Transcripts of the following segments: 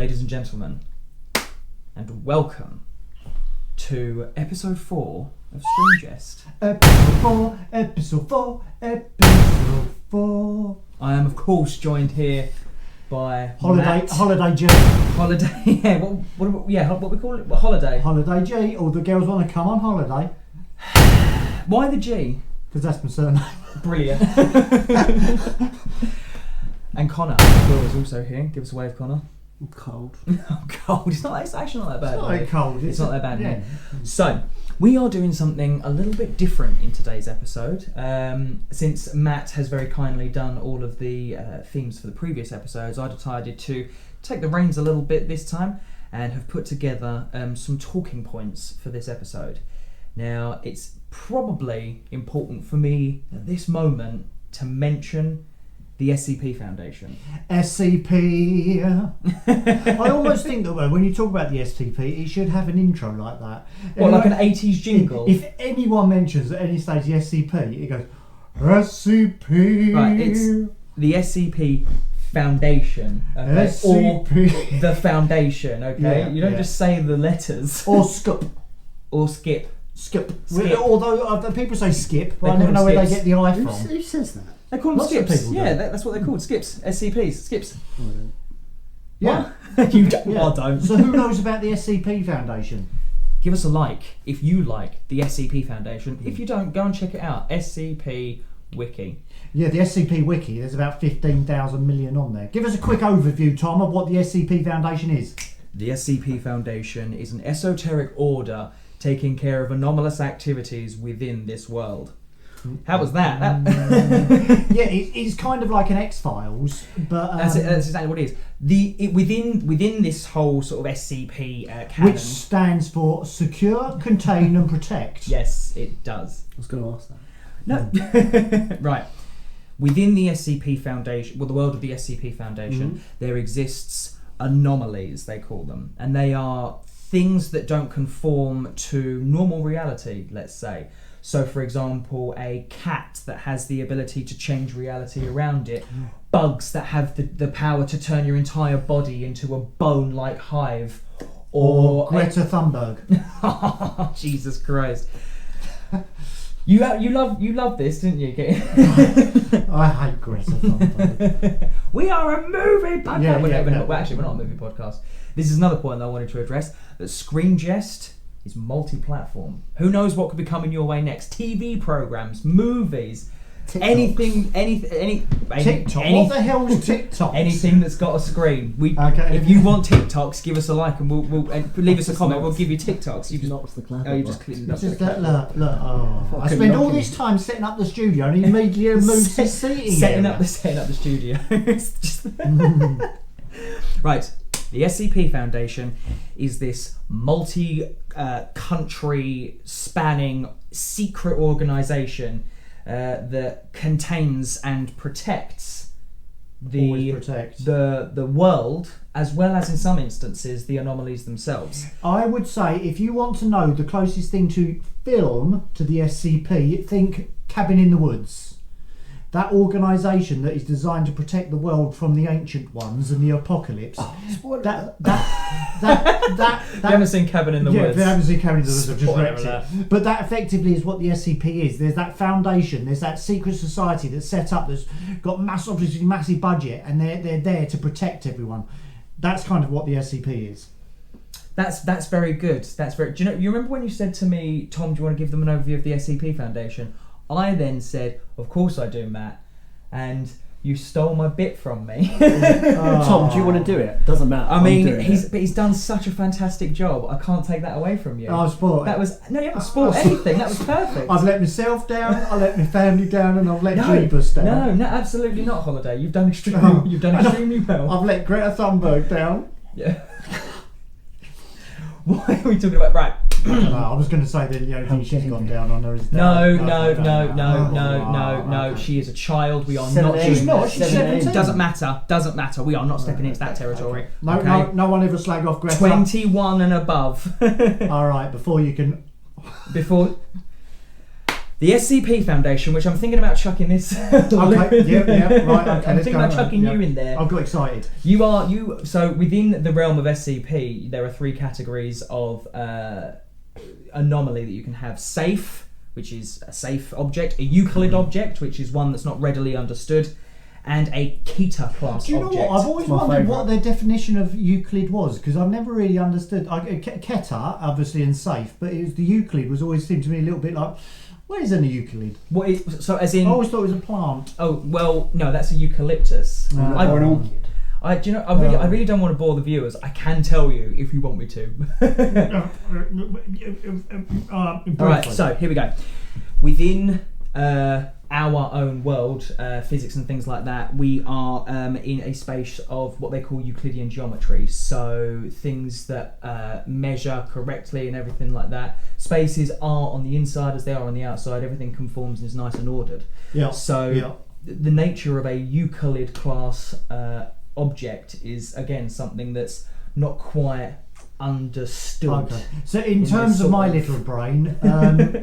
ladies and gentlemen, and welcome to episode 4 of ScreenJest. Episode 4. I am, of course, joined here by Holiday G. Holiday, yeah, what we call it? What, Holiday? Holiday G. All the girls want to come on holiday. Why the G? Because that's my surname. Brilliant. And Connor, Will, is also here. Give us a wave, Connor. I'm cold. I'm cold. It's actually not that bad. It's not that cold. It's not that bad. Yeah. So, we are doing something a little bit different in today's episode. Since Matt has very kindly done all of the themes for the previous episodes, I decided to take the reins a little bit this time and have put together some talking points for this episode. Now, it's probably important for me at this moment to mention the SCP Foundation. SCP. I almost think that when you talk about the SCP, it should have an intro like that. What, like an 80s jingle? If anyone mentions at any stage the SCP, it goes, SCP. Right, it's the SCP Foundation, okay? SCP. Or the Foundation, okay? Yeah, you don't just say the letters. Or skip. Or skip. Skip. Skip. Although people say skip, but They I never call know them where they skips. get the I from. Who says that? They call them Lots of skips. people do. Yeah, that's what they're called. Skips. SCPs. Skips. Yeah. What? You don't. Yeah. I don't. So who knows about the SCP Foundation? Give us a like if you like the SCP Foundation. If you don't, go and check it out. SCP Wiki. Yeah, the SCP Wiki, there's about 15,000 million on there. Give us a quick overview, Tom, of what the SCP Foundation is. The SCP Foundation is an esoteric order taking care of anomalous activities within this world. How was that? Yeah, it's kind of like an X-Files, but... That's exactly what it is. Within this whole sort of SCP canon... Which stands for Secure, Contain and Protect. Yes, it does. I was going to ask that. No. Right. Within the SCP Foundation, the world of the SCP Foundation, there exists anomalies, they call them. And they are things that don't conform to normal reality, let's say. So, for example, a cat that has the ability to change reality around it, bugs that have the power to turn your entire body into a bone-like hive, or Greta Thunberg. Jesus Christ! You love this, didn't you? I hate Greta Thunberg. We are a movie podcast. Yeah, Well, actually, we're not a movie podcast. This is another point that I wanted to address: that ScreenJest is multi-platform. Who knows what could be coming your way next? TV programs, movies, TikToks. anything. TikTok. What the hell is TikTok? Anything that's got a screen. Okay. If you want TikToks, give us a like and we'll and leave us a comment. We'll give you TikToks. You just Knocks the clap. you just click It's just that, look. Oh. I Fucking spend all knocking. this time setting up the studio and he immediately moves his seating setting area. up the studio. It's just right. The SCP Foundation is this multi-country spanning secret organisation that contains and protects Always protect. the world, as well as in some instances the anomalies themselves. I would say if you want to know the closest thing to film to the SCP, think Cabin in the Woods. That organisation that is designed to protect the world from the ancient ones and the apocalypse. That You haven't seen Cabin in the yeah, Woods? if you haven't seen Cabin in the Woods, I've just Spoiler wrecked alert. it. But that effectively is what the SCP is. There's that foundation, there's that secret society that's set up, that's got obviously massive budget, and they're there to protect everyone. That's kind of what the SCP is. That's very good. That's very. Do you remember when you said to me, Tom, do you want to give them an overview of the SCP Foundation? I then said, of course I do, Matt. And you stole my bit from me. Tom, do you want to do it? Doesn't matter. I mean, I'm doing it. he's done such a fantastic job. I can't take that away from you. Oh, sport. That was you haven't spoiled anything. That was perfect. I've let myself down, I let my family down, and I've let Jeebus down. No, absolutely not, Holiday. You've done extremely well. I've let Greta Thunberg down. Yeah. Why are we talking about right? I don't know, I was going to say that the only thing she's gone down on her is No. Okay. She is a child. We are 17. not. She's not. She's 17. Doesn't matter. We are not stepping into that territory. Okay. No one ever slag off Greta. 21 and above. All right, before you can. Before The SCP Foundation, which I'm thinking about chucking this. Okay, yeah, right. Okay, I'm thinking about chucking you in there. I got excited. So within the realm of SCP, there are 3 categories of anomaly that you can have: safe, which is a safe object; a Euclid object, which is one that's not readily understood; and a Keter class object. Do you know what? I've always wondered what their definition of Euclid was, because I've never really understood. Keter, obviously, and safe, but it was the Euclid was always seemed to me a little bit like. What is a Euclid? So as in? I always thought it was a plant. Oh well, no, that's a eucalyptus. Or an orchid. I really don't want to bore the viewers. I can tell you if you want me to. All right, so here we go. Within our own world, physics and things like that, we are in a space of what they call Euclidean geometry. So things that measure correctly and everything like that. Spaces are on the inside as they are on the outside. Everything conforms and is nice and ordered. Yeah. So the nature of a Euclid class object is again something that's not quite understood. Okay. So in terms of my little brain,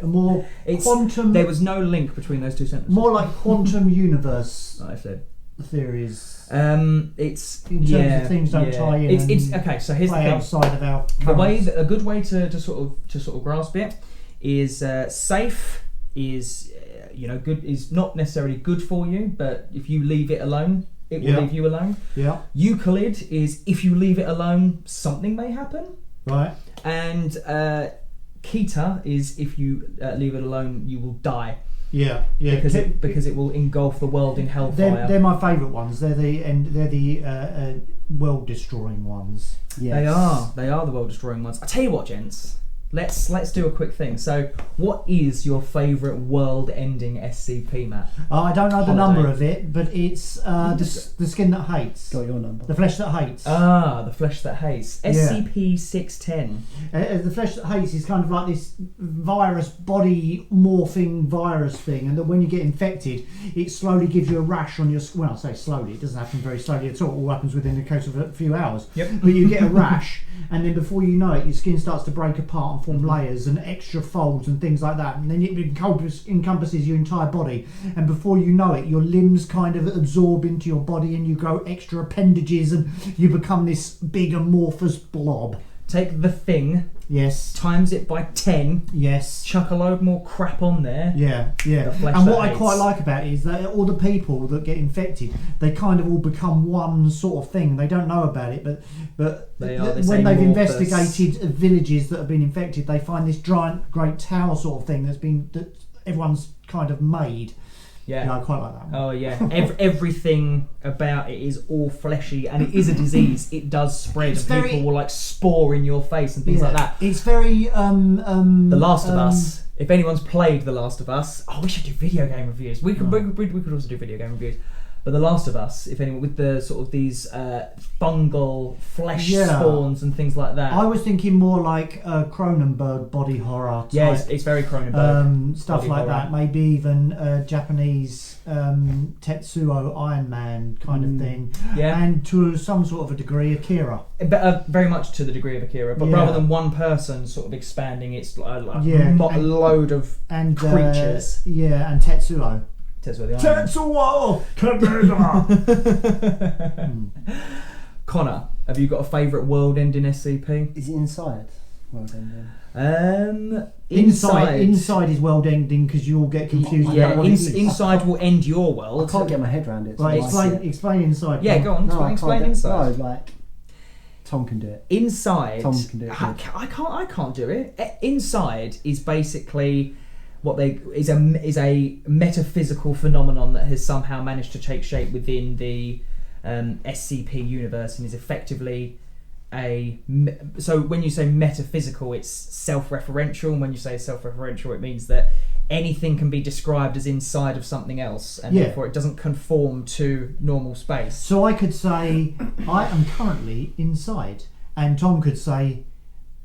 more quantum. There was no link between those two sentences. More like quantum universe I said theories. It's in terms of things don't tie in. It's okay. So here's the thing. Outside of our a good way to sort of grasp it is safe is good is not necessarily good for you, but if you leave it alone, it will leave you alone. Yeah. Euclid is if you leave it alone, something may happen. Right. And Keter is if you leave it alone, you will die. Yeah. Because it will engulf the world in hellfire. They're my favourite ones. They're the world destroying ones. Yes. They are the world destroying ones. I tell you what, gents. Let's do a quick thing. So, what is your favourite world-ending SCP, Matt? I don't know the number of it, but it's the skin that hates. Got your number. The flesh that hates. The flesh that hates. SCP-610. The flesh that hates is kind of like this virus, body morphing virus thing, and that when you get infected, it slowly gives you a rash on your skin. Well, I say slowly, it doesn't happen very slowly at all. It all happens within the course of a few hours. Yep. But you get a rash, and then before you know it, your skin starts to break apart and form layers and extra folds and things like that, and then it encompasses your entire body, and before you know it, your limbs kind of absorb into your body and you grow extra appendages and you become this big amorphous blob. Take the thing, yes, times it by 10, yes, chuck a load more crap on there. Yeah. And what I quite like about it is that all the people that get infected, they kind of all become one sort of thing. They don't know about it, but when they've investigated villages that have been infected, they find this giant great tower sort of thing that everyone's kind of made. Yeah, I quite like that one. Oh yeah, everything about it is all fleshy, and it is a disease. It does spread, and people will like spore in your face and things like that. It's very The Last of Us. If anyone's played The Last of Us, we should do video game reviews. We could also do video game reviews. But The Last of Us, if anyone, with the sort of these fungal flesh spawns and things like that. I was thinking more like Cronenberg body horror type. Yeah, it's very Cronenberg. Stuff like that. Maybe even Japanese Tetsuo Iron Man kind of thing. Yeah. And to some sort of a degree, Akira. But, very much to the degree of Akira. But rather than one person sort of expanding, it's a load of creatures. And Tetsuo. Tetsuo Connor, have you got a favourite world-ending SCP? Is it Inside? World-ending. Inside is world-ending because you all get confused. Inside will end your world. I can't get my head around it. Right, explain Inside. Yeah, go on. Explain Inside. No, like Tom can do it. Inside. Tom can do it. I can't do it. Inside is basically is a metaphysical phenomenon that has somehow managed to take shape within the SCP universe and is effectively so when you say metaphysical, it's self-referential, and when you say self-referential, it means that anything can be described as inside of something else, and therefore it doesn't conform to normal space. So I could say I am currently inside, and Tom could say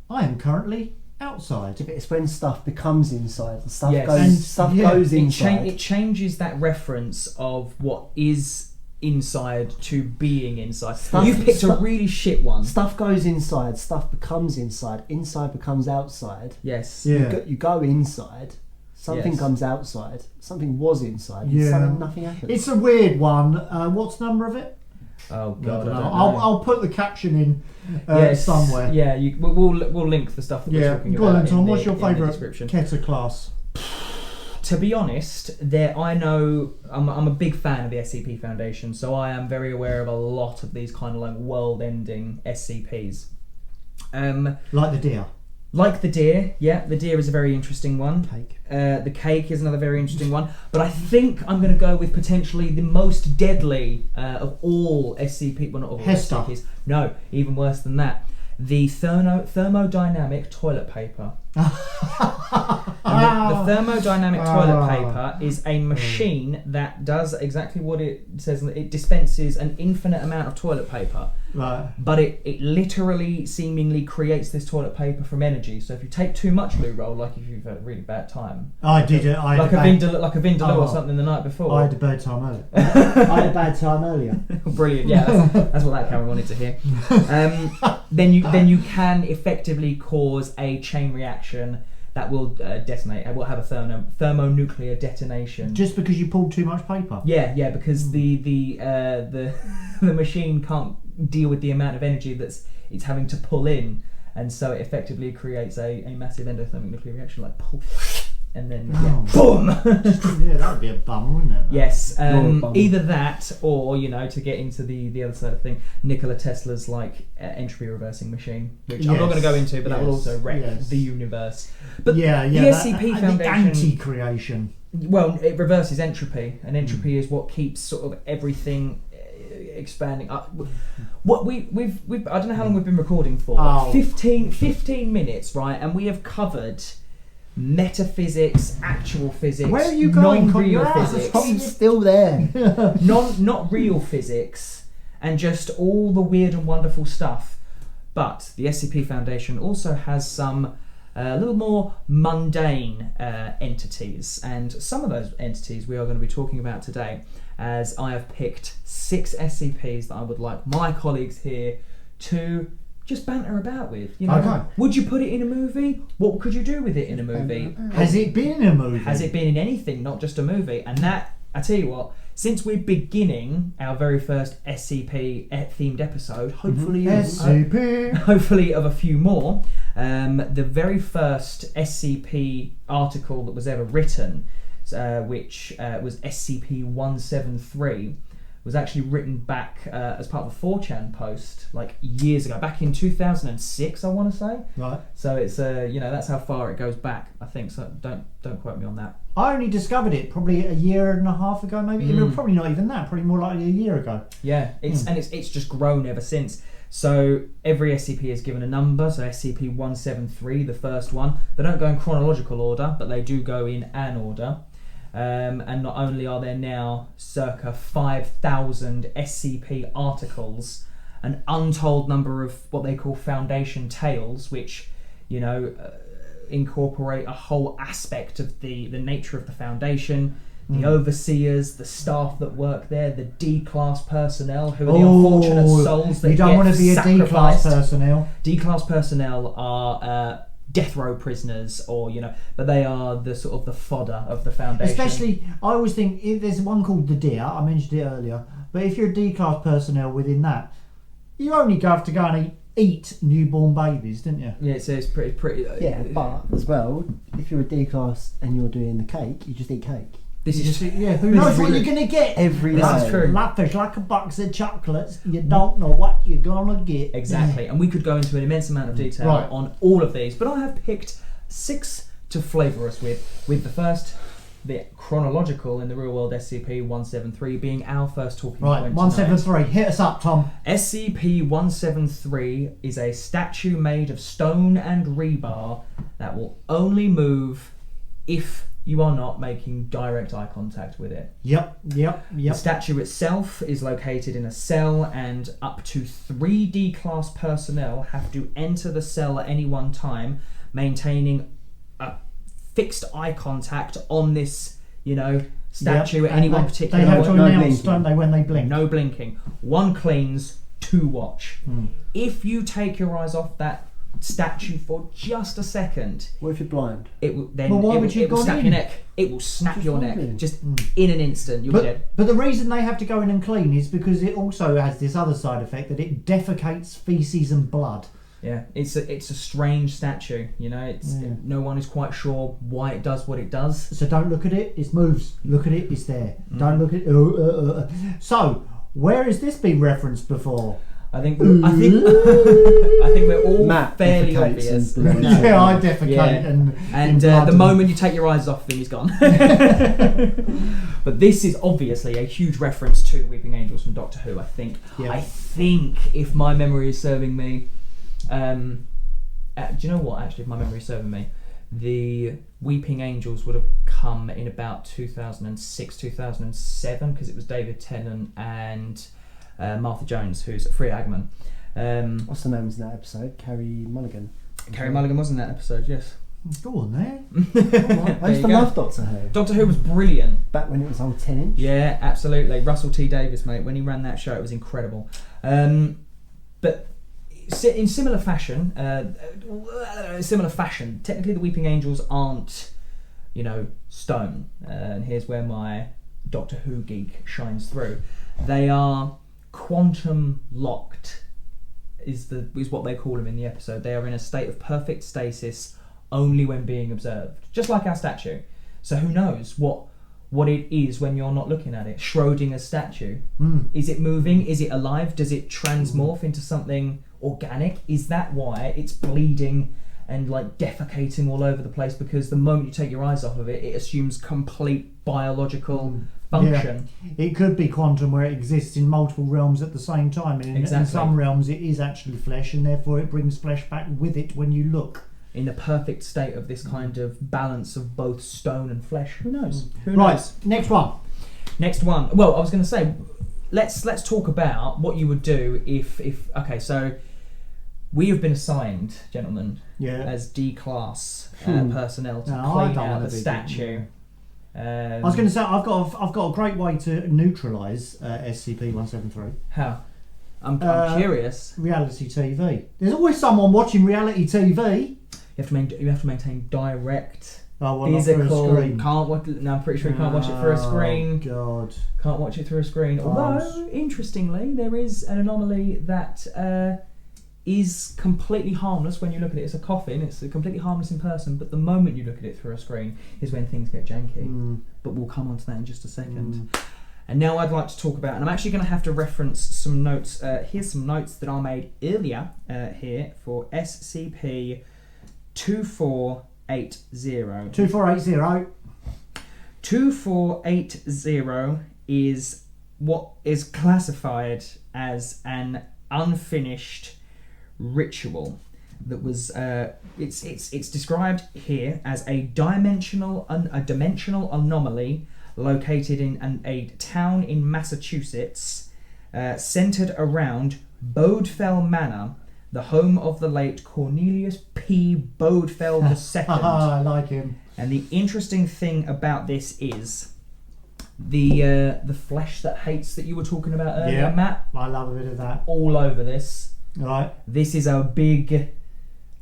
I am currently outside. It's when stuff becomes inside and stuff goes inside. It changes that reference of what is inside to being inside. You've picked a really shit one. Stuff goes inside, stuff becomes inside becomes outside. Yes. You go inside, Something comes outside. Something was inside. Yeah. Something, nothing happened. It's a weird one. What's the number of it? Oh God, I don't know. I'll put the caption in somewhere. Yeah, we'll link the stuff that we're talking go on about. then, Tom. What's your in the favourite description. Keter class? To be honest, I know I'm a big fan of the SCP Foundation, so I am very aware of a lot of these kind of like world-ending SCPs. Like the deer. Like the deer, yeah, the deer is a very interesting one. Cake. The cake is another very interesting one. But I think I'm going to go with potentially the most deadly of all SCP. Well, not all Hester. SCPs. No, even worse than that. The thermodynamic toilet paper. And the thermodynamic toilet paper is a machine that does exactly what it says. It dispenses an infinite amount of toilet paper. Right. But it literally seemingly creates this toilet paper from energy. So if you take too much loo roll, like if you've had a really bad time, I did it. like a Vindaloo or something the night before. I had a bad time earlier. I had a bad time earlier. Brilliant, yeah, that's what that camera wanted to hear. Then you can effectively cause a chain reaction that will detonate. It will have a thermonuclear detonation. Just because you pulled too much paper. Yeah, because the machine can't deal with the amount of energy it's having to pull in, and so it effectively creates a massive endothermic nuclear reaction, like pull, and then boom. Yeah, that would be a bum, wouldn't it? Yes, either that or to get into the other side of thing, Nikola Tesla's like entropy reversing machine, which I'm not going to go into, but that will also wreck the universe. But the SCP Foundation, anti-creation. Well, it reverses entropy, and entropy is what keeps sort of everything expanding. What we've I don't know how long we've been recording for. 15 minutes, right? And we have covered metaphysics, actual physics, where are you going? non-real physics, Tom's still there. not real physics, and just all the weird and wonderful stuff. But the SCP Foundation also has some a little more mundane entities, and some of those entities we are going to be talking about today, as I have picked 6 SCPs that I would like my colleagues here to just banter about with. Okay. Would you put it in a movie? What could you do with it in a movie? Has it been in a movie? Has it been in anything, not just a movie? And that, I tell you what, since we're beginning our very first SCP themed episode, hopefully hopefully of a few more, the very first SCP article that was ever written, which was SCP-173, was actually written back as part of a 4chan post like years ago, back in 2006, I want to say. Right. So it's that's how far it goes back, I think. So don't quote me on that. I only discovered it probably a year and a half ago, maybe. Probably not even that. Probably more likely a year ago. Yeah, it's just grown ever since. So every SCP is given a number. So SCP-173, the first one, they don't go in chronological order, but they do go in an order. And not only are there now circa 5,000 SCP articles, an untold number of what they call Foundation tales, which incorporate a whole aspect of the nature of the Foundation, the overseers, the staff that work there, the D-class personnel, who are the unfortunate souls that you don't want to be a D-class personnel. D-class personnel are death row prisoners, but they are the sort of the fodder of the Foundation. Especially, I always think there's one called the Deer. I mentioned it earlier, but if you're a D-class personnel within that, you only have to go and eat newborn babies, didn't you? Yeah, so it's pretty. Yeah, but as well, if you're a D-class and you're doing the cake, you just eat cake. This is who knows what you're gonna get every day. That's true. Like a box of chocolates, you don't know what you're gonna get. Exactly, and we could go into an immense amount of detail on all of these, but I have picked 6 to flavour us with the first, the chronological in the real world SCP-173 being our first talking point. Right, 173, hit us up, Tom. SCP-173 is a statue made of stone and rebar that will only move if you are not making direct eye contact with it. Yep. The statue itself is located in a cell, and up to 3 D-class personnel have to enter the cell at any one time, maintaining a fixed eye contact on this, statue at any one particular moment. They have to announce, blinking. don't they, when they blink? No blinking. 1 cleans, 2 watch. If you take your eyes off that statue for just a second, What if you're blind? it will then Well, why it would will, you it will go snap in? your neck. It will snap Just your neck wondering. just in an instant. You'll be dead. But the reason they have to go in and clean is because it also has this other side effect that it defecates feces and blood. Yeah, it's a strange statue. You know, no one is quite sure why it does what it does. So don't look at it, it moves. Look at it, it's there. Don't look at it. So, where has this been referenced before? I think I think we're all Matt fairly defecates obvious. and blows. Yeah, I defecate Yeah. and And blood the moment you take your eyes off him, he's gone. But this is obviously a huge reference to the Weeping Angels from Doctor Who. I think. Yeah. I think if my memory is serving me, do you know what? Actually, if my memory is serving me, the Weeping Angels would have come in about 2006, 2007, because it was David Tennant and Martha Jones, who's Freya Agman. What's the names in that episode? Carrie Mulligan. Carrie Mulligan was in that episode, yes. Go on there. I used to you go. love Doctor Who. Doctor Who was brilliant. Back when it was on 10-inch. Yeah, absolutely. Russell T Davies, mate, when he ran that show, it was incredible. But in similar fashion, technically the Weeping Angels aren't, stone. And here's where my Doctor Who geek shines through. They are quantum locked, is what they call them in the episode. They are in a state of perfect stasis only when being observed, just like our statue. So who knows what it is when you're not looking at it? Schrodinger's statue. Is it moving? Is it alive? Does it transmorph into something organic? Is that why it's bleeding and like defecating all over the place? Because the moment you take your eyes off of it, it assumes complete biological function. Yeah. It could be quantum where it exists in multiple realms at the same time. And in some realms it is actually flesh, and therefore it brings flesh back with it when you look. In the perfect state of this kind of balance of both stone and flesh. Who knows? Who Right, knows? next one. Next one. Well, I was going to say, let's talk about what you would do if okay, so we have been assigned, gentlemen, as D-class personnel to clean out the statue. I was going to say I've got a great way to neutralise SCP-173. How? I'm curious. Reality TV. There's always someone watching reality TV. You have to maintain direct Not physical. through a screen. Can't watch. No, I'm pretty sure you can't watch it through a screen. God. Can't watch it through a screen. Although, interestingly, there is an anomaly that is completely harmless when you look at it. It's a coffin. It's completely harmless in person, but the moment you look at it through a screen is when things get janky. But we'll come on to that in just a second. And now I'd like to talk about, and I'm actually going to have to reference some notes. Here's some notes that I made earlier here for SCP 2480. 2480. 2480 is what is classified as an unfinished ritual that was it's described here as a dimensional anomaly located in a town in Massachusetts, centered around Bodefell Manor, the home of the late Cornelius P. Bodefell II. I like him. And the interesting thing about this is the flesh that hates that you were talking about earlier, Matt. I love a bit of that. All over this. Right. This is a big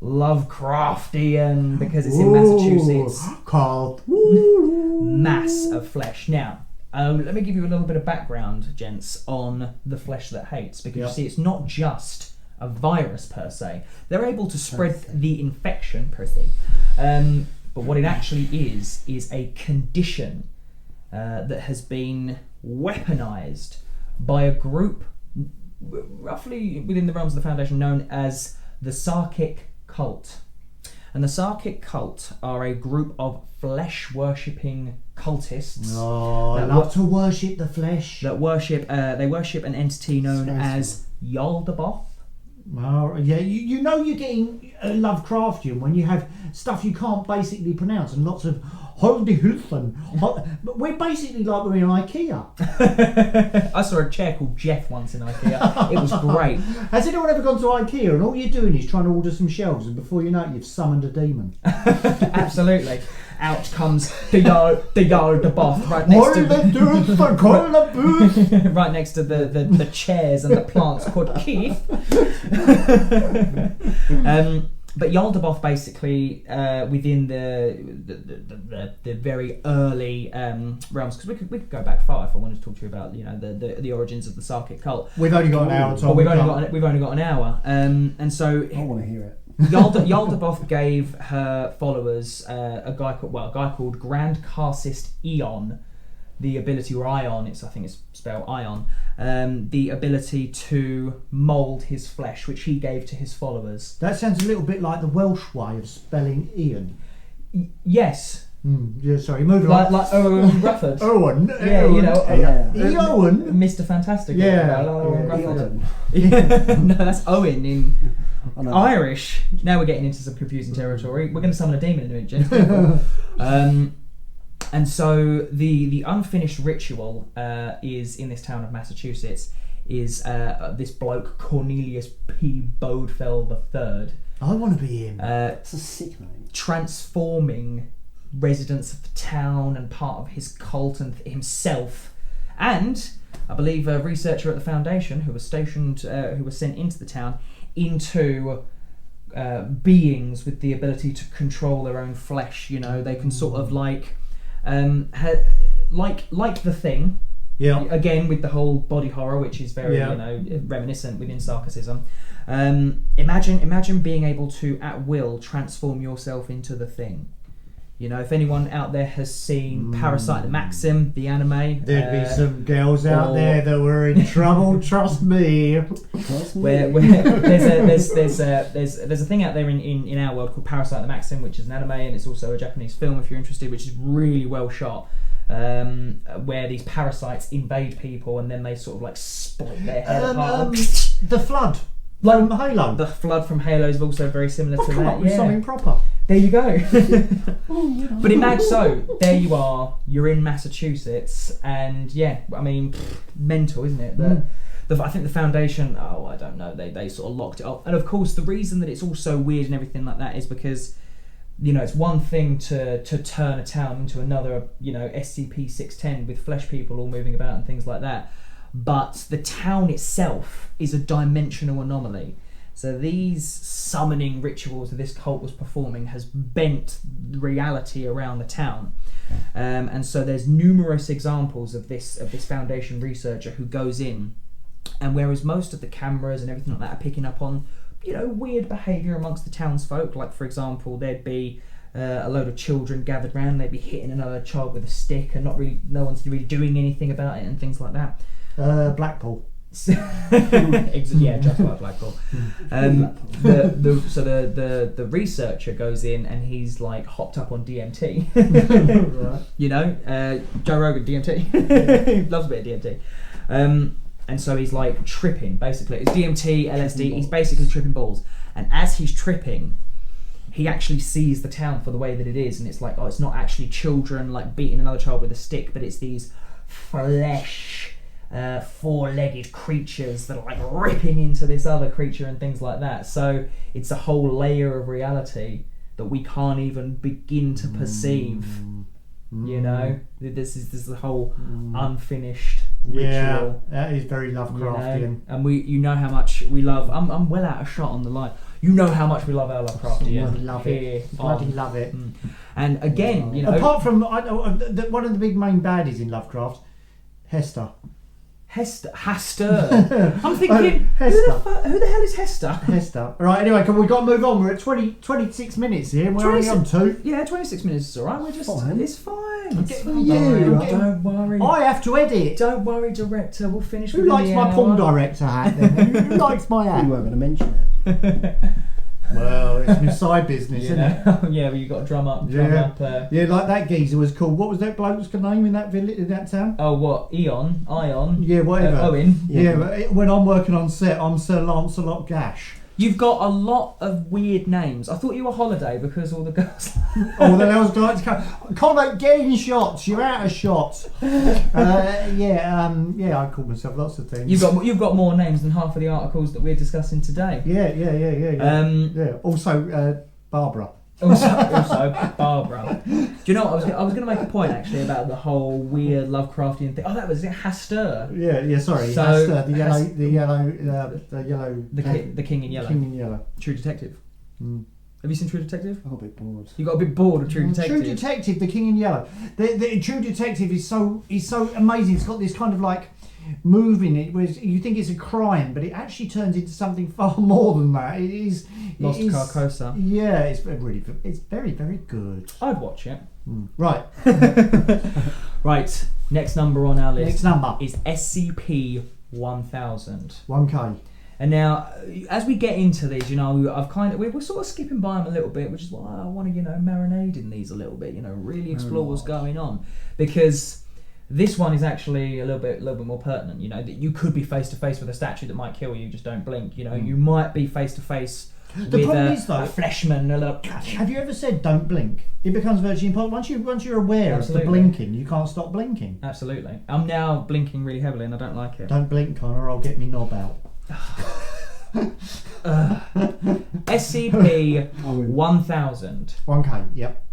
Lovecraftian, because it's in Massachusetts. Carl. Mass of flesh. Now, let me give you a little bit of background, gents, on the flesh that hates, because you see, it's not just a virus per se. They're able to spread the infection per se, but what it actually is a condition that has been weaponized by a group roughly within the realms of the Foundation known as the Sarkic Cult. And the Sarkic Cult are a group of flesh-worshipping cultists. Oh, I love to worship the flesh. That worship an entity known as Yaldabaoth. Oh, yeah, you know you're getting Lovecraftian when you have stuff you can't basically pronounce and lots of Holdihulfen. But we're basically like we're in IKEA. I saw a chair called Jeff once in IKEA. It was great. Has anyone ever gone to IKEA and all you're doing is trying to order some shelves and before you know it you've summoned a demon? Absolutely. Out comes the Yaldabaoth right next to right next to the chairs and the plants called Keith. But Yaldabaoth basically, within the very early realms, because we could go back far if I wanted to talk to you about the origins of the Sarkic cult. We've only got an hour. But we've only got an hour, and so I want to hear it. Yaldabaoth gave her followers a guy called Grand Karcist Eon, the ability, or Ion, I think it's spelled Ion, the ability to mould his flesh, which he gave to his followers. That sounds a little bit like the Welsh way of spelling Ian. Yes. Yeah, sorry, moving on. Like Owen Rufford. Owen. Yeah, Owen. Owen. Owen. Mr. Fantastic. Yeah. Owen Rufford. Eon. No, that's Owen in Irish. Now we're getting into some confusing territory. We're going to summon a demon in a minute, gents. And so the unfinished ritual is in this town of Massachusetts is this bloke Cornelius P. Bodefell III. I want to be him. It's a sick name. Transforming residents of the town and part of his cult and himself, and I believe a researcher at the Foundation who was stationed, who was sent into the town, into beings with the ability to control their own flesh. They can sort of like the Thing. Yeah. Again, with the whole body horror, which is very reminiscent within Sarkicism. Imagine being able to at will transform yourself into the Thing. If anyone out there has seen Parasite the Maxim, the anime, there'd be some girls out there that were in trouble. Trust me. Where there's a thing out there in our world called Parasite the Maxim, which is an anime, and it's also a Japanese film if you're interested, which is really well shot. Where these parasites invade people and then they sort of like split their head apart. The Flood from Halo. The Flood from Halo is also very similar to Come that. up with something proper. There you go. But imagine, so there you are, you're in Massachusetts, and mental, isn't it? I think the Foundation, I don't know, they sort of locked it up. And of course, the reason that it's all so weird and everything like that is because, it's one thing to turn a town into another, SCP-610 with flesh people all moving about and things like that. But the town itself is a dimensional anomaly. So these summoning rituals that this cult was performing has bent reality around the town. And so there's numerous examples of this Foundation researcher who goes in, and whereas most of the cameras and everything like that are picking up on weird behaviour amongst the townsfolk, like for example there'd be a load of children gathered round, they'd be hitting another child with a stick and no one's really doing anything about it and things like that. Blackpool. Yeah, just like Blackpool. The researcher goes in and he's like hopped up on DMT. Right. Joe Rogan DMT. Loves a bit of DMT. And so he's like tripping, basically. It's DMT, LSD, he's basically tripping balls. And as he's tripping, he actually sees the town for the way that it is, and it's like, it's not actually children like beating another child with a stick, but it's these flesh, four-legged creatures that are like ripping into this other creature and things like that. So it's a whole layer of reality that we can't even begin to perceive. This is the whole unfinished ritual. Yeah, that is very Lovecraftian. And we how much we love. I'm well out of shot on the line. How much we love our Lovecraftian. Bloody love it. And again, apart from one of the big main baddies in Lovecraft, Hester. Hester. I'm thinking, Hester. Who the hell is Hester? Hester. Right, anyway, we've got to move on. We're at 26 minutes here. We're only on 2. Yeah, 26 minutes is alright. It's fine. It's fine. Don't worry. I have to edit. Don't worry, director. We'll finish. Who likes my porn director hat then? Who likes my hat? You weren't going to mention it. Well, it's my side business, isn't it? Yeah, but you got to drum up. Yeah, like that geezer was called. What was that bloke's name in that village, in that town? Oh, what? Ion? Yeah, whatever. Owen? Yeah, but when I'm working on set, I'm Sir Lancelot Gash. You've got a lot of weird names. I thought you were Holiday because all the girls... all the girls like to come. Comment, get in shots. You're out of shots. I call myself lots of things. You've got more names than half of the articles that we're discussing today. Yeah. Also, Barbara. Also Barbara. Do you know what? I was going to make a point actually about the whole weird Lovecraftian thing. Oh, that was it, Hastur. Yeah. Sorry, so, Hastur, the yellow, the king in yellow. King in Yellow. True Detective. Have you seen True Detective? I got a bit bored. You got a bit bored of True Detective. True Detective, The King in Yellow. The True Detective is so amazing. It's got this kind of like moving it, where you think it's a crime, but it actually turns into something far more than that. It is Lost Carcosa. Yeah, it's very, very good. I'd watch it. Right. Right. Next number on our list. Next number is SCP 1000. 1K. And now, as we get into these, we're sort of skipping by them a little bit, which is why I want to, marinade in these a little bit, really explore what's going on, because this one is actually a little bit more pertinent. That you could be face to face with a statue that might kill you. Just don't blink. You might be face to face with a fleshman. Have you ever said don't blink? It becomes virtually impossible. Once you're aware of the blinking, you can't stop blinking. Absolutely. I'm now blinking really heavily, and I don't like it. Don't blink, Connor, or I'll get me knob out. SCP 1000. 1K. Yep.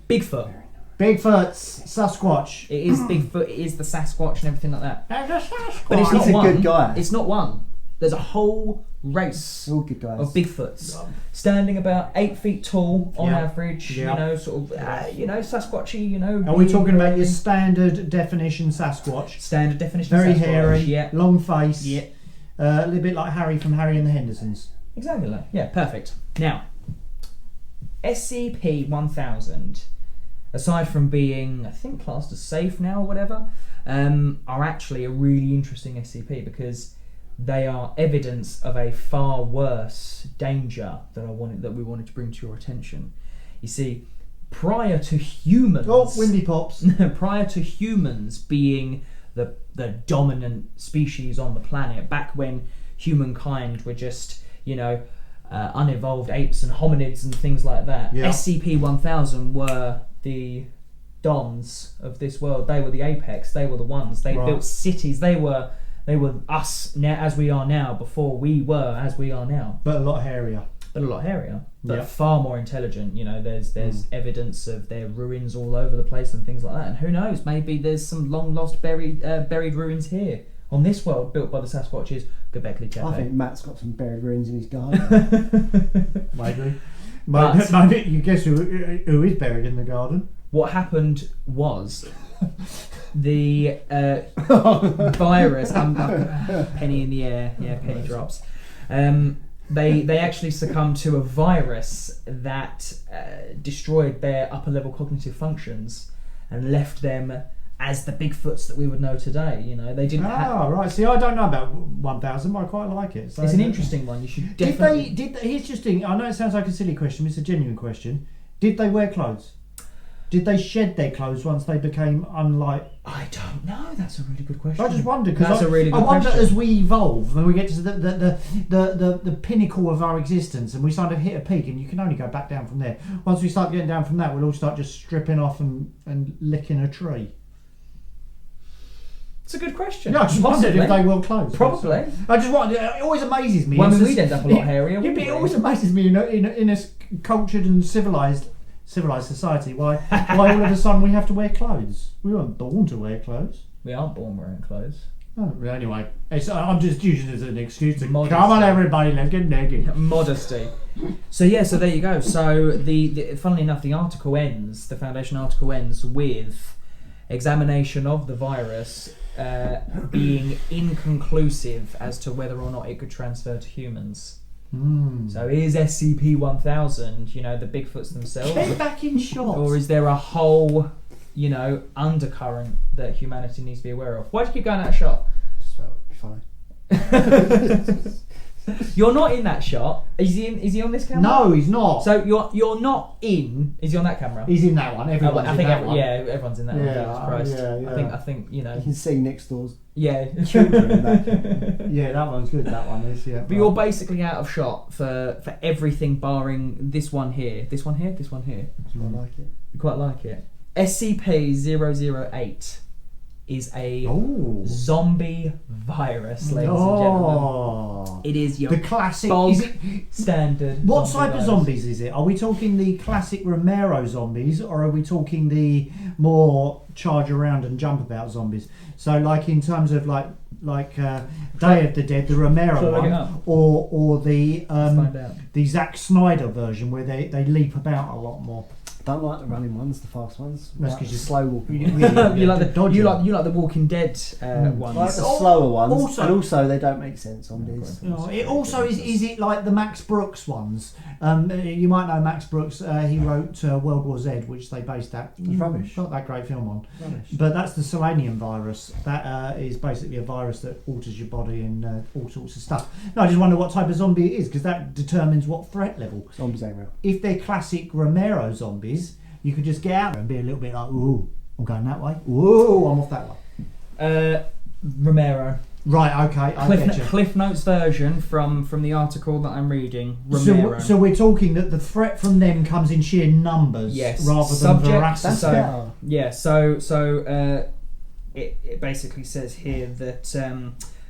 Bigfoot. Bigfoot's Sasquatch. It is Bigfoot. It is the Sasquatch and everything like that. There's a Sasquatch. But it's not He's a one. good guy. It's not one. There's a whole race All good guys. of Bigfoots standing about 8 feet tall on average. Yeah. Sort of, Sasquatchy. Are we talking about your standard definition Sasquatch? Standard definition. Very Sasquatch, hairy, yeah, long face. yeah, a little bit like Harry from Harry and the Hendersons. exactly. Yeah, perfect. Now, SCP 1000, aside from being, I think, classed as safe now or whatever, are actually a really interesting SCP because they are evidence of a far worse danger that we wanted to bring to your attention. You see, prior to humans, windy pops. prior to humans being the dominant species on the planet, back when humankind were just unevolved apes and hominids and things like that, SCP-1000 were the dons of this world. They were the apex. They were the ones. They built cities. They were us now, as we are now, before we were as we are now. But a lot hairier. But far more intelligent. There's evidence of their ruins all over the place and things like that. And who knows? Maybe there's some long lost buried ruins here on this world built by the Sasquatches. Göbekli Tepe. I think Matt's got some buried ruins in his garden. Maybe. You guess who is buried in the garden? What happened was the virus. Penny in the air. Yeah, penny drops. They actually succumbed to a virus that destroyed their upper level cognitive functions and left them as the Bigfoots that we would know today. They didn't. Right. See, I don't know about 1000, but I quite like it. So it's an interesting one. You should definitely. Here's just thing. I know it sounds like a silly question, but it's a genuine question. Did they wear clothes? Did they shed their clothes once they became unlike? I don't know. That's a really good question. I just wonder because that's a really good question. question. As we evolve, when we get to the pinnacle of our existence, and we start to hit a peak, and you can only go back down from there. Once we start getting down from that, we'll all start just stripping off and licking a tree. It's a good question. Yeah, I just wondered if they wore clothes. Probably. I just wondered. It always amazes me. Well, we'd end up a lot hairier. Yeah, but it always amazes me in a cultured and civilized society why all of a sudden we have to wear clothes. We weren't born to wear clothes. We aren't born wearing clothes. Oh, anyway, I'm just using it as an excuse to Modesty. Come on, everybody, let's get naked. Modesty. So there you go. So the funnily enough, the Foundation article ends with examination of the virus being inconclusive as to whether or not it could transfer to humans. So is SCP-1000, the Bigfoots themselves? Get back in shot. Or is there a whole, undercurrent that humanity needs to be aware of? Why do you keep going out of shot? Just felt funny. You're not in that shot. Is he on this camera? No, he's not. So you're not in. Is he on that camera? He's in that one. Everyone's in that one. Yeah, everyone's in that one. Jesus Christ. Yeah. I think You can see next door's Yeah. children in that. Yeah, that one's good. That one is. Yeah. But you're basically out of shot for everything barring this one here. This one here. I like it. You quite like it. SCP-008. is a Ooh. zombie virus, ladies and gentlemen. It is your the classic. bog Is it, standard. what zombie type of virus. zombies is it? Are we talking the classic Romero zombies, or are we talking the more charge around and jump about zombies? So, like in terms of like Day of the Dead, the Romero Shall I look it one, up? or the Let's find out. the Zack Snyder version where they leap about a lot more. Don't like the running ones, the fast ones. That's Like 'cause the you- slow walking. you like the dodgy. you like the Walking Dead ones. Like the Oh, slower ones, also- and also they don't make sense on these. You know, it also is it like the Max Brooks ones? You might know Max Brooks. He wrote World War Z, which they based that Rubbish. not that great film on. Rubbish. But that's the selenium virus. That is basically a virus that alters your body and all sorts of stuff. No, I just wonder what type of zombie it is, because that determines what threat level. Zombies ain't real. If they're classic Romero zombies, you could just get out there and be a little bit like, ooh, I'm going that way. Ooh, I'm off that way. Romero. Right, okay, I get you. Cliff Notes version from the article that I'm reading. Romero. So we're talking that the threat from them comes in sheer numbers Yes. rather than Subject- veracity. That's So- better. Yeah, so it basically says here that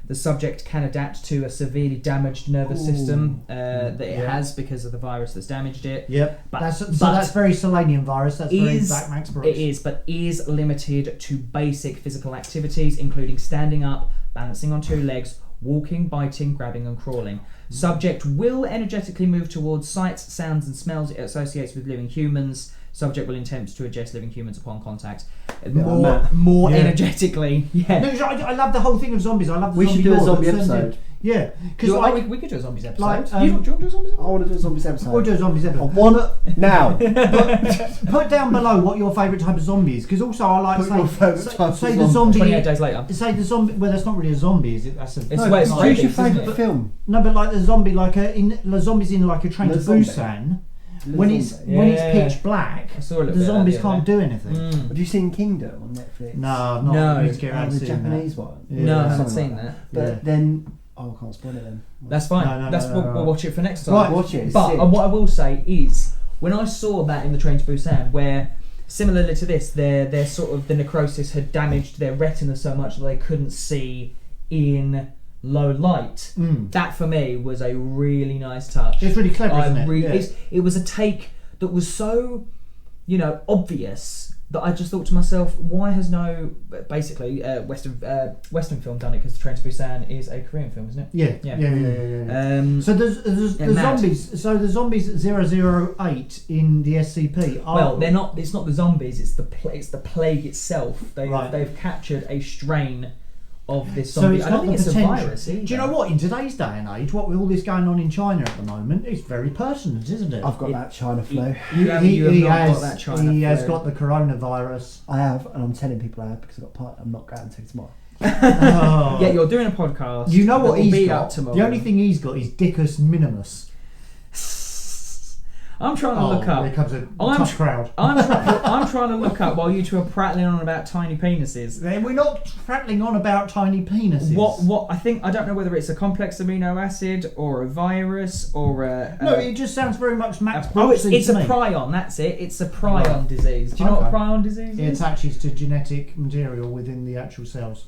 the subject can adapt to a severely damaged nervous Ooh. system that it Yeah. has because of the virus that's damaged it. Yep, But- that's but that's very selenium virus. That's very is- Zach Max Brooks. It is, but is limited to basic physical activities, including standing up, balancing on two legs, walking, biting, grabbing, and crawling. Subject will energetically move towards sights, sounds, and smells it associates with living humans. Subject will attempt to ingest living humans upon contact. More Yeah. energetically, yeah. No, I love the whole thing of zombies. I love the We zombie should do a lore zombie that's episode. Yeah, because We could do a zombies episode. like, do you want to do a zombies I episode? want to do a zombies episode. we'll do a zombies I episode. want it now. Put down below what your favourite type of zombie is, because also I like Put your favourite type of say the zombie. zombie. 28 days later. Say the zombie. Well, that's not really a zombie, is it? That's a. It's No, where it's choose zombies, your isn't favourite it? film. No, but like the zombie, the zombies in like a train to The zombie. Busan. The When zombie. it's Yeah. pitch black, I saw a little the bit of that zombies the other can't day. do anything. Mm. Have you seen Kingdom on Netflix? No, I've not. No. I need to get around the to seeing Japanese that. one. Yeah. No, I haven't Something seen like that. But Yeah. then, I can't spoil it then. That's fine. No. We'll watch it for next time. Right. Watch it. It's But sick. what I will say is, when I saw that in the train to Busan, where similarly to this, their sort of the necrosis had damaged their retina so much that they couldn't see in low light. Mm. That for me was a really nice touch. It's really clever, isn't it? Yeah. It was a take that was so, obvious that I just thought to myself, why has no basically Western film done it? Because the Train to Busan is a Korean film, isn't it? Yeah. So there's yeah, the mad. zombies. So the zombies 008 in the SCP. Well, they're not. It's not the zombies. It's the plague itself. Right. They've captured a strain of this So zombie. it's I don't not think the it's a potential. virus either. Do you know what? In today's day and age, what with all this going on in China at the moment, it's very pertinent, isn't it? I've got that China flu. You have not got that China He has flu. got the coronavirus. I have, and I'm telling people I have because I'm not going to tomorrow. Oh. Yeah, you're doing a podcast. You know that what will he's be got? up tomorrow. The only thing he's got is Dickus Minimus. I'm trying to look up. Here comes a I'm tough tr- crowd. I'm trying to look up while you two are prattling on about tiny penises. We're not prattling on about tiny penises. What I don't know whether it's a complex amino acid or a virus or a. No, it just sounds very much Max Oh, Brooksy it's to a me. prion. That's it. It's a prion Right. disease. Do you know what Okay. prion disease It is? attaches to genetic material within the actual cells.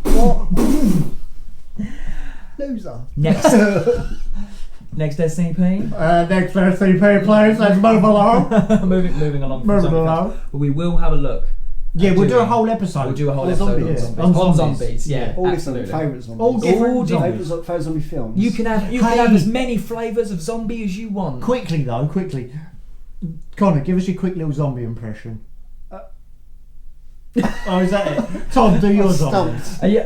What? Loser. Next SCP. Next SCP, please. Let's move along. moving along. From Moving zombie along. films. But we will have a look. Yeah, at we'll do a doing- whole episode. We'll do a whole On episode zombies. on On zombies. zombies. Yeah, All absolutely. different favourite zombies. All different All zombies. Favourite zombie films. You can have as many flavours of zombie as you want. Quickly. Connor, give us your quick little zombie impression. Oh, is that it? Tom, do your zombie. Stumped. Are you,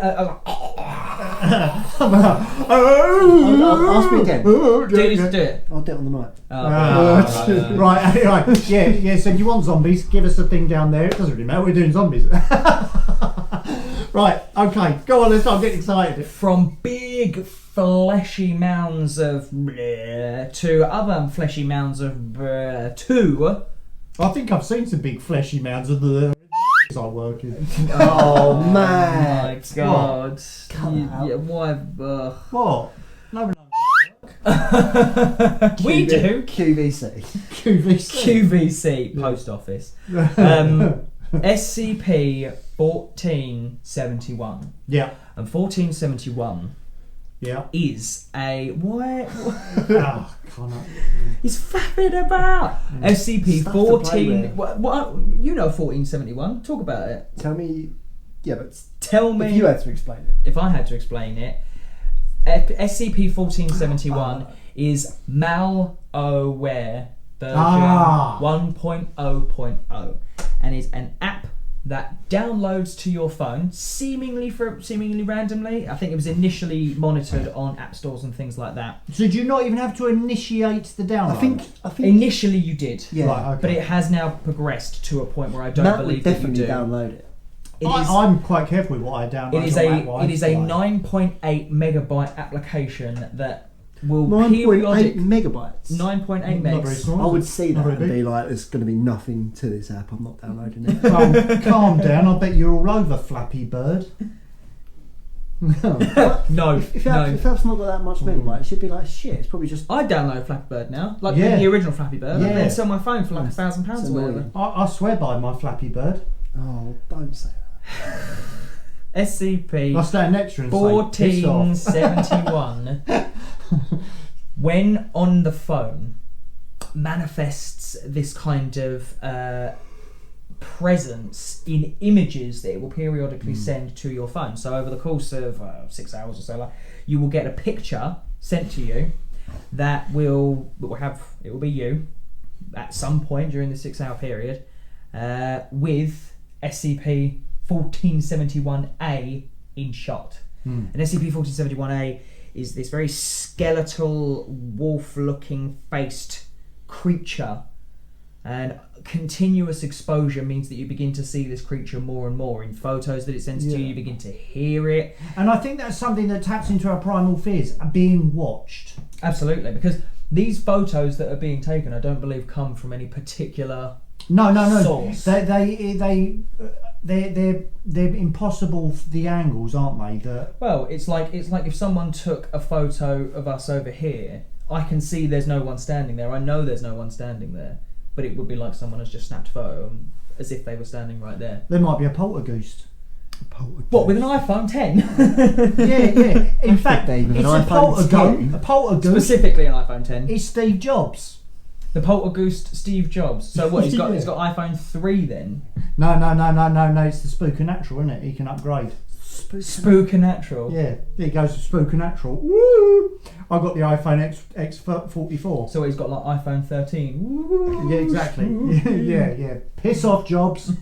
Ask me again. do it. I'll do it on the mic. Right, anyway, yeah. So you want zombies? Give us a thing down there. It doesn't really matter. We're doing zombies. Right. Okay. Go on. Let's start getting excited. From big fleshy mounds of bleh to other fleshy mounds of bleh to. I think I've seen some big fleshy mounds of the I work in. Oh my man! God! Cut it out. Yeah, why? What? No one We do. QVC. QVC. QVC post office. SCP 1471. Yeah. And 1471 Yeah. is a... Why? Oh, Connor. He's fapping about. SCP Stuff to play 14... with. What, you know 1471. Talk about it. Tell me. Yeah, but Tell me... if you had to explain it. If I had to explain it, SCP 1471 is malware version 1.0.0 and is an app that downloads to your phone seemingly randomly. I think it was initially monitored on app stores and things like that. So do you not even have to initiate the download? I think Initially you did, Yeah. Right, okay. but it has now progressed to a point where I don't Matt would believe that you definitely do. download it. I'm quite careful with what I download. It is on a Wi-Fi. 9.8 megabyte application that will 9.8 megabytes. 9.8 Not very megs. small. I would see Not that very and big. be like, there's going to be nothing to this app. I'm not downloading it. Oh, calm down. I bet you're all over Flappy Bird. No, If no. that's not got that much megabytes, it should be like shit. It's probably just. I download Flappy Bird now, like Yeah. the original Flappy Bird, and Yeah. then sell my phone for like Nice. £1,000 It's or whatever. annoying. I swear by my Flappy Bird. Oh, don't say that. SCP I'll stand next to her and say, piss off. 1471, when on the phone, manifests this kind of presence in images that it will periodically send to your phone. So over the course of 6 hours or so, like, you will get a picture sent to you that will be you at some point during the 6 hour period with SCP 1471A in shot. And SCP 1471A is this very skeletal, wolf-looking faced creature, and continuous exposure means that you begin to see this creature more and more in photos that it sends to you. You begin to hear it. And I think that's something that taps into our primal fears, being watched. Absolutely, because these photos that are being taken, I don't believe come from any particular No. source. They're impossible. The angles, aren't they? Well, it's like if someone took a photo of us over here, I can see there's no one standing there. I know there's no one standing there, but it would be like someone has just snapped a photo as if they were standing right there. There might be a poltergeist. What, with an iPhone 10? Yeah. In fact, Dave, with it's an a iPhone 10. poltergeist. A poltergeist Specifically an iPhone 10. is Steve Jobs. The poltergeist Steve Jobs. So what, he's got Yeah. he's got iPhone 3 then? No. It's the Spookernatural, isn't it? He can upgrade. Spookernatural. Yeah, he goes to Spookernatural. Woo! I got the iPhone X44. So he's got like iPhone 13. Woo. Yeah, exactly. Yeah. Piss off, Jobs. So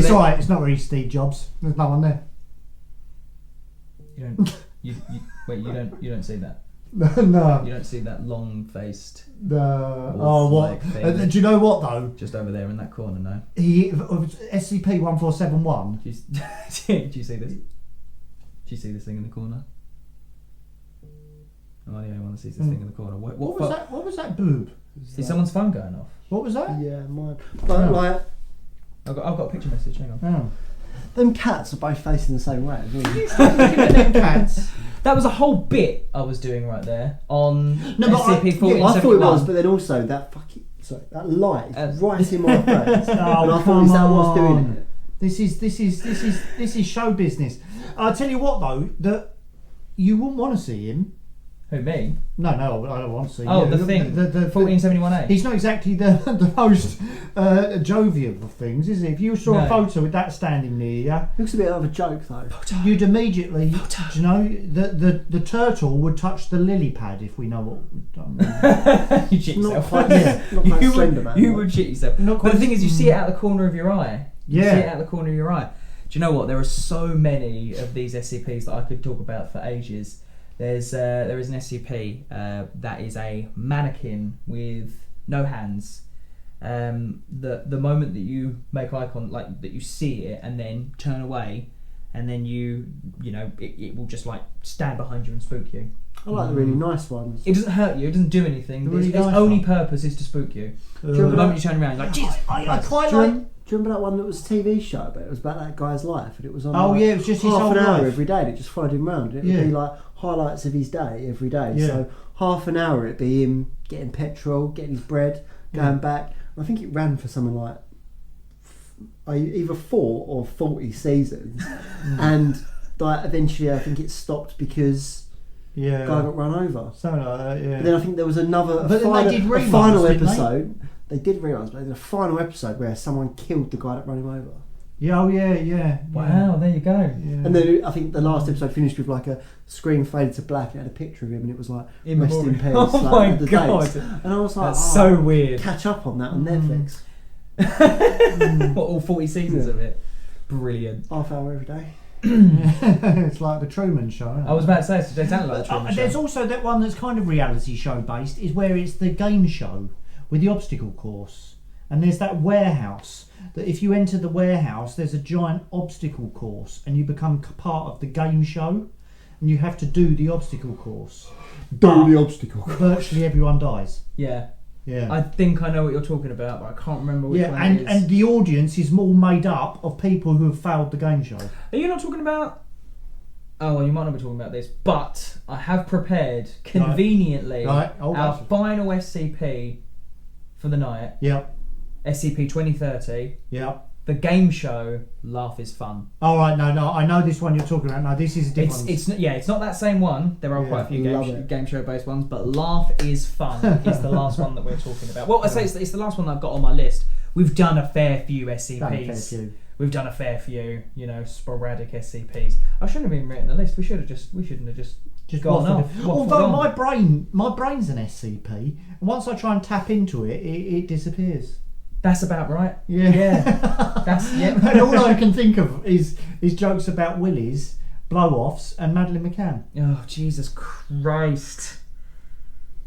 It's then- alright. It's not really Steve Jobs. There's no one there. You don't. You don't see that. No. You don't see that long-faced Oh, what? wolf-like thing. Do you know what though? Just over there in that corner. No. SCP-1471. Do you see this? Do you see this thing in the corner? I'm the only one that sees this thing in the corner. What was that? What was that boob? Is someone's phone going off? What was that? Yeah, mine. But like, I've got a picture message. Hang on. Oh. them cats are both facing the same way. Really. Cats. That was a whole bit I was doing right there on No, but SCP-1471. I thought it was, but then also that that light is right in my face, and I thought, is that what's doing it? This is show business. I'll tell you what though, that you wouldn't want to see him. Who, me? No, I don't want to see. Oh, you. the thing. The 1471A. He's not exactly the most jovial of things, is he? If you saw a No. photo with that standing near you, Looks a bit of a joke though. you'd immediately, do you know, the turtle would touch the lily pad, if we know what we've done. You shit Not yourself. quite, yeah, not quite slender man. You would shit yourself. Not But quite the thing is, you see it out the corner of your eye. You Yeah. see it out the corner of your eye. Do you know what? There are so many of these SCPs that I could talk about for ages. There is an SCP that is a mannequin with no hands. The moment that you make eye contact, like that you see it and then turn away, and then it will just like stand behind you and spook you. I like the really nice ones. It doesn't hurt you. It doesn't do anything. The really Its nice only one. purpose is to spook you. The remember moment you turn around, you're like, Jesus I Christ. quite Do you, like. do you remember that one that was a TV show, but it was about that guy's life, and it was on Oh, yeah, it was just his half whole an hour life. every day, and it just followed him around. It Yeah. would be like highlights of his day every day. Yeah. So half an hour it'd be him getting petrol, getting his bread, going back. I think it ran for something like either 4 or 40 seasons, and like eventually I think it stopped because the guy got run over. Something like that, yeah. But then I think there was another final episode. They did reruns, but there was a final episode where someone killed the guy that ran him over. Yeah, yeah. Wow, there you go. Yeah. And then I think the last episode finished with like a screen faded to black and it had a picture of him and it was like rest in peace. Oh like, my god. Dates. And I was like, that's so weird. Catch up on that on Netflix. What, all 40 seasons of it? Brilliant. Half hour every day. It's like the Truman Show. I was about to say, it's exactly like the Truman Show. There's also that one that's kind of reality show based, is where it's the game show with the obstacle course. And there's that warehouse that if you enter the warehouse, there's a giant obstacle course and you become part of the game show and you have to do the obstacle course. The obstacle course. Virtually everyone dies. Yeah. Yeah. I think I know what you're talking about, but I can't remember which one it is. And the audience is all made up of people who have failed the game show. Are you not talking about... Oh, well, you might not be talking about this, but I have prepared conveniently our final SCP for the night. Yep. SCP 2030. Yep. The game show Laugh is Fun. All right, no, I know this one you're talking about. No, this is a different one. It's not that same one. There are quite a few game show based ones, but Laugh is Fun is the last one that we're talking about. Well, I say it's the last one that I've got on my list. We've done a fair few SCPs. We've done a fair few, sporadic SCPs. I shouldn't have even written the list. We shouldn't have just gone off. Although my brain's an SCP, and once I try and tap into it, it disappears. That's about right. Yeah. And all I can think of is jokes about willies, blow-offs, and Madeleine McCann. Oh, Jesus Christ.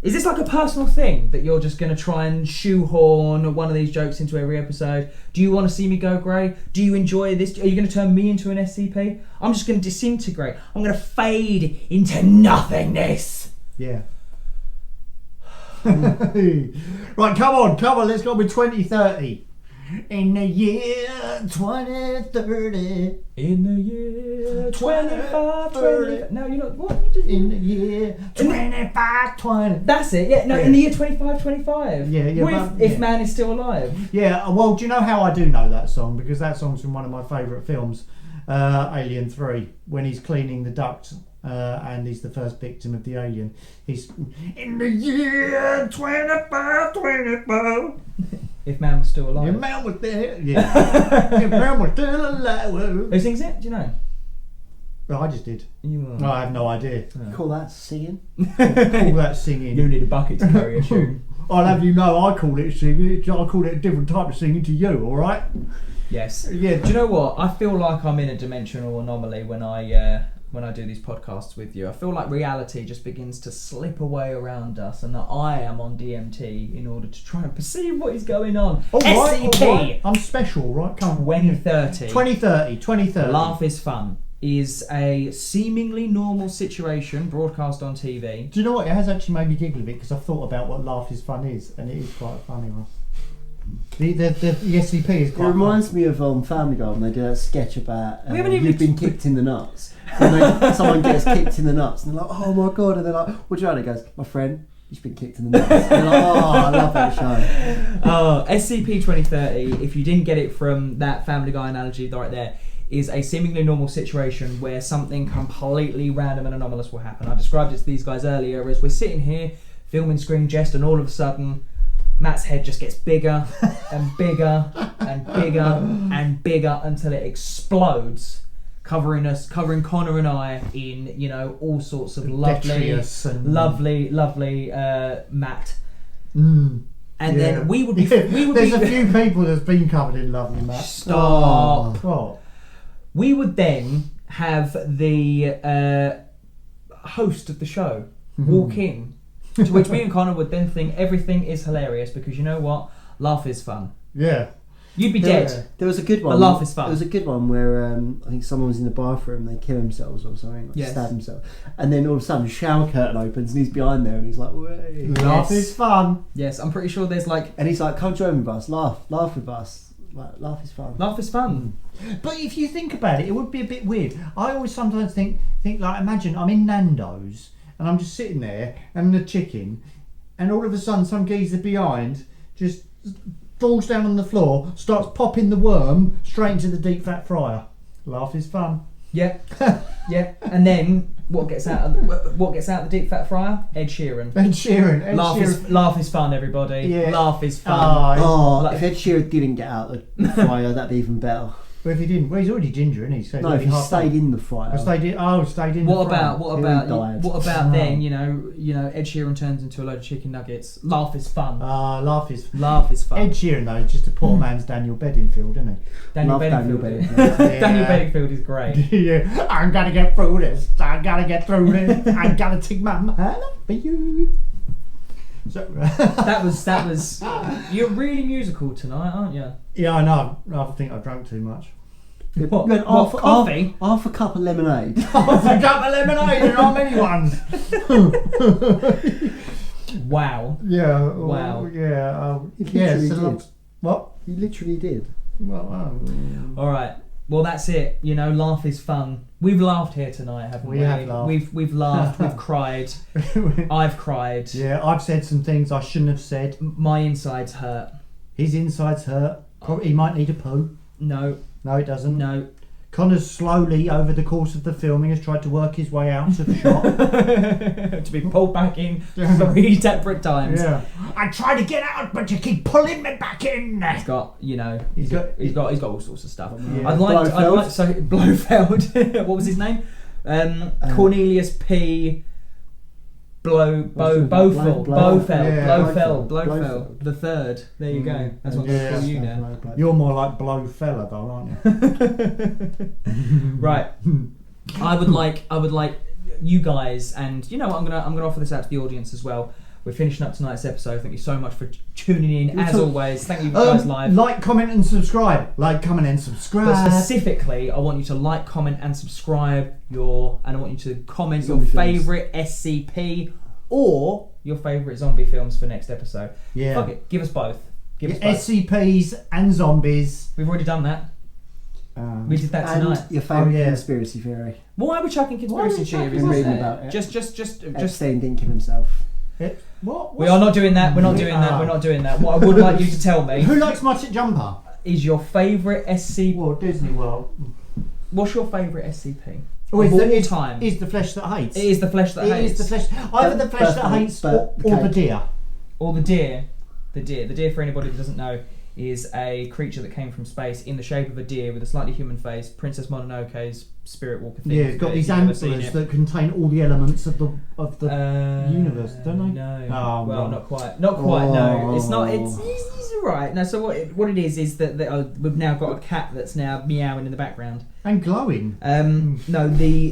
Is this like a personal thing that you're just going to try and shoehorn one of these jokes into every episode? Do you want to see me go grey? Do you enjoy this? Are you going to turn me into an SCP? I'm just going to disintegrate. I'm going to fade into nothingness. Yeah. Right, come on, let's go with 2030. In the year 2030. In the year 2530. No, you're not. What? In the year 2520. That's it, yeah. No, in the year 2525. Yeah. If man is still alive. Yeah, well, do you know how I do know that song? Because that song's from one of my favourite films, Alien 3, when he's cleaning the duct. And he's the first victim of the alien. He's in the year 2525. If man was still alive. If man was there, yeah. If man was still alive. Who sings it? Do you know? Well, I just did. No, I have no idea. Call that singing? Call that singing. You need a bucket to carry a tune. I'll have you know, I call it singing. I call it a different type of singing to you. All right? Yes. Yeah. Do you know what? I feel like I'm in a dimensional anomaly when I do these podcasts with you. I feel like reality just begins to slip away around us and that I am on DMT in order to try and perceive what is going on. SCP! Right. I'm special, right? Come on. 2030. 2030. Laugh is Fun is a seemingly normal situation broadcast on TV. Do you know what? It has actually made me giggle a bit because I've thought about what Laugh is Fun is, and it is quite a funny one. The SCP is quite. It reminds me of Family Guy when they do that sketch about you've been kicked in the nuts. And someone gets kicked in the nuts, and they're like, "Oh my god!" And they're like, "What do you want?" It goes, "My friend, you've been kicked in the nuts." And they're like, "Oh, I love that show." SCP 2030. If you didn't get it from that Family Guy analogy right there, is a seemingly normal situation where something completely random and anomalous will happen. I described it to these guys earlier as we're sitting here filming ScreenJest, and all of a sudden Matt's head just gets bigger and bigger and bigger and bigger until it explodes, covering Connor and I in all sorts of lovely matte. And then we would be. There's a few people that's been covered in lovely matte. Stop. Oh. We would then have the host of the show walk in. To which me and Connor would then think everything is hilarious because you know what? Laugh is fun. Yeah. You'd be dead. There was a good one. But laugh is fun. There was a good one where I think someone was in the bathroom, they kill themselves or something, stab themselves, and then all of a sudden the shower curtain opens and he's behind there and he's like, "Way." Laugh is fun. Yes, I'm pretty sure there's and he's like, "Come join with us, laugh with us. Laugh is fun. Laugh is fun." But if you think about it, it would be a bit weird. I always sometimes think like, imagine I'm in Nando's and I'm just sitting there and the chicken, and all of a sudden some geezer behind just falls down on the floor, starts popping the worm straight into the deep fat fryer. Laugh is fun. Yeah, yeah. And then what gets out of the deep fat fryer? Ed Sheeran. Ed Sheeran. Laugh is fun, everybody. Yeah. Laugh is fun. If Ed Sheeran didn't get out of the fryer, that'd be even better. Well, if he didn't, he's already ginger, isn't he? So no, if he stayed in the fryer. Stayed in the fryer. What about then? You know, Ed Sheeran turns into a load of chicken nuggets. Laugh is fun. Laugh is fun. Ed Sheeran though is just a poor man's Daniel Bedingfield, isn't he? Daniel Bedingfield is great. Yeah, I'm gonna get through this. I'm gonna take my man up for you. So that was. You're really musical tonight, aren't you? Yeah, I know. I think I drank too much. What, coffee? Half a cup of lemonade. Half a cup of lemonade, there aren't many ones. Wow. Yeah. Wow. Yeah. What? You literally did. Well, all right. Well, that's it. You know, laugh is fun. We've laughed here tonight, haven't we? We have laughed. We've laughed. We've cried. I've cried. Yeah, I've said some things I shouldn't have said. My insides hurt. His insides hurt. Probably he might need a poo. No. No, it doesn't. No. Connor's slowly, over the course of the filming, has tried to work his way out of the shot. To be pulled back in 3 separate times. Yeah. I try to get out, but you keep pulling me back in. He's got, you know, he's got all sorts of stuff. Yeah. I'd like so Blofeld. What was his name? Cornelius P. Blofeld the third. There you go. That's what I'm going to call you now. You're more like Blofella though, aren't you? Right. I would like you guys, and you know what, I'm gonna offer this out to the audience as well. We're finishing up tonight's episode. Thank you so much for tuning in. As always, thank you guys live. Like, comment, and subscribe. Like, comment, and subscribe. But specifically, I want you to like, comment, and subscribe and I want you to comment zombie your favourite SCP or your favourite zombie films for next episode. Yeah. Fuck it. Give us both. Give us both. SCPs and zombies. We've already done that. We did that tonight. And your favourite conspiracy theory. Why are we chucking conspiracy theories? Been reading about it. Just Epstein didn't kill himself. What? We are not doing that. We're not doing that. We're not doing that. What I would like you to tell me. Who likes my jumper? Is your favourite SCP? Well, Disney World. What's your favourite SCP? Of all time. Is the flesh that hates. It is the flesh that hates. It is the flesh. Either the flesh that hates or the deer. Or the deer. The deer, for anybody that doesn't know, is a creature that came from space in the shape of a deer with a slightly human face. Princess Mononoke's spirit walker thing. Yeah, it's got these antlers that contain all the elements of the universe, don't they? No. Oh, well, not quite. Not quite. No, it's not. He's alright. No. So what it is that we've now got a cat that's now meowing in the background and glowing. No, the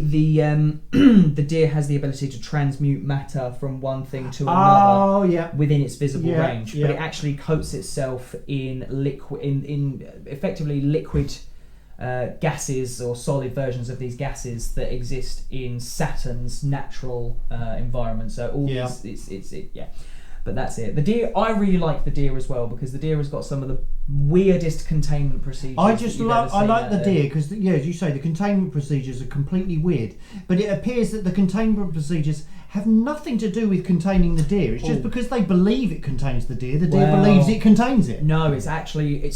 deer has the ability to transmute matter from one thing to another. Within its visible range, but it actually coats itself in liquid, in effectively liquid gases or solid versions of these gases that exist in Saturn's natural environment. So all these, but that's it. The deer, I really like the deer as well because the deer has got some of the weirdest containment procedures. I like the deer because, as you say, the containment procedures are completely weird. But it appears that the containment procedures have nothing to do with containing the deer. It's just because they believe it contains the deer believes it contains it. No, it's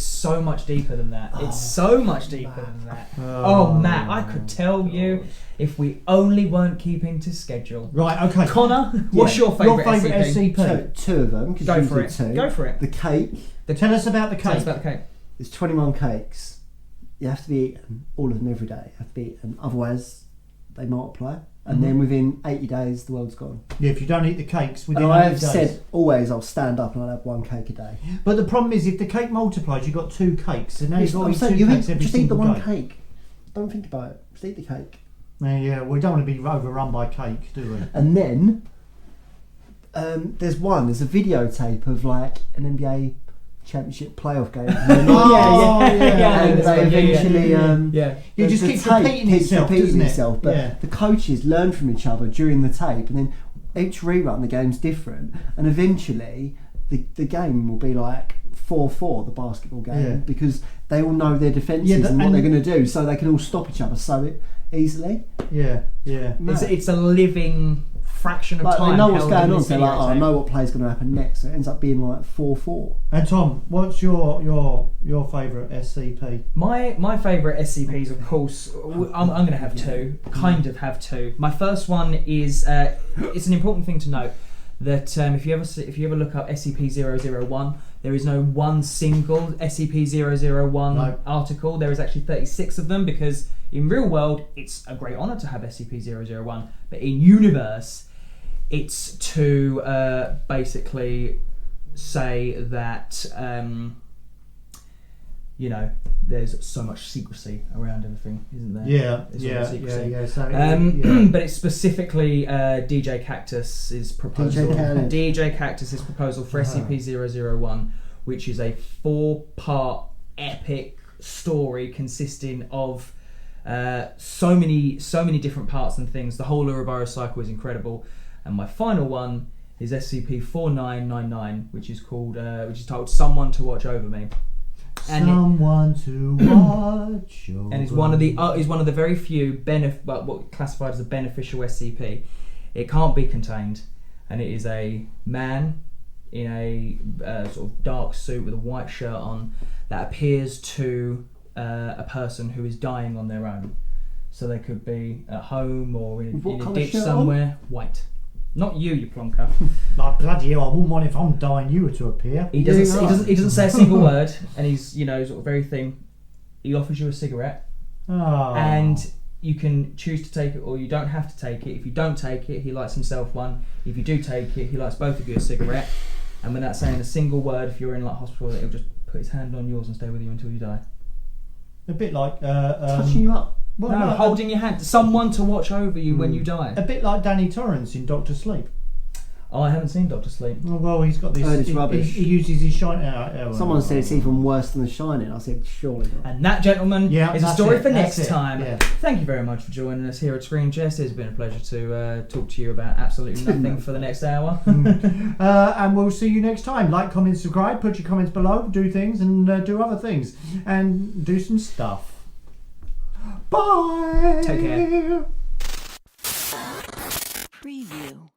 so much deeper than that. It's so much deeper than that. Oh, Matt, I could tell you if we only weren't keeping to schedule. Right, okay. Connor, what's your favourite SCP? So, 2 of them. Go for it. Go for it. The cake. Tell us about the cake. Tell us about the cake. There's 21 cakes. You have to be eating all of them every day. You have to be eaten, otherwise they multiply. And then within 80 days, the world's gone. Yeah, if you don't eat the cakes within 80 days. I have said always I'll stand up and I'll have 1 cake a day. But the problem is, if the cake multiplies, you've got 2 cakes. And now you've got to eat 2 cakes every single day. Just eat the 1 cake. Don't think about it. Just eat the cake. Yeah, we don't want to be overrun by cake, do we? And then there's a videotape of like an NBA championship playoff game. And they eventually you just keep repeating itself, but the coaches learn from each other during the tape, and then each rerun the game's different, and eventually the game will be like 4-4, the basketball game, because they all know their defences and what they're going to do, so they can all stop each other so easily. It's a living fraction of Like, time. they know what's held going in on, this so they're like, video I tape. know what play's going to happen next. So it ends up being like 4-4. And Tom, what's your favourite SCP? My favourite SCPs, of course, I'm going to have two. Kind of have two. My first one is it's an important thing to note that if you ever look up SCP-001, there is no one single SCP-001 article. There is actually 36 of them, because in real world it's a great honour to have SCP-001, but in universe it's to basically say that there's so much secrecy around everything, isn't there? Yeah. So, But it's specifically DJ Cactus's proposal. DJ Cactus's proposal for SCP-001, which is a 4-part epic story consisting of so many different parts and things. The whole Ouroboros cycle is incredible, and my final one is SCP-4999, which is titled "Someone to Watch Over Me." Someone to watch over. And it's one of the very few what classified as a beneficial SCP. It can't be contained, and it is a man in a sort of dark suit with a white shirt on that appears to a person who is dying on their own. So they could be at home or in a ditch somewhere. White. Not you plonker. Like, bloody hell, I wouldn't want if I'm dying you to appear. He doesn't say a single word, and he's sort of very thin. He offers you a cigarette, and you can choose to take it or you don't have to take it. If you don't take it, he lights himself one. If you do take it, he lights both of you a cigarette. And without saying a single word, if you're in hospital, he'll just put his hand on yours and stay with you until you die. A bit like touching you up. Well, no, holding your hand. Someone to watch over you when you die. A bit like Danny Torrance in Doctor Sleep. Oh, I haven't seen Doctor Sleep. Oh, well, he's got this. It's rubbish. He uses his shine. Someone said it's even worse than The Shining. I said, surely not. And that, gentlemen, is a story for next time. Yeah. Thank you very much for joining us here at ScreenJest. It's been a pleasure to talk to you about absolutely nothing for the next hour. And we'll see you next time. Like, comment, subscribe, put your comments below, do things, and do other things. And do some stuff. Bye! Take care. Preview.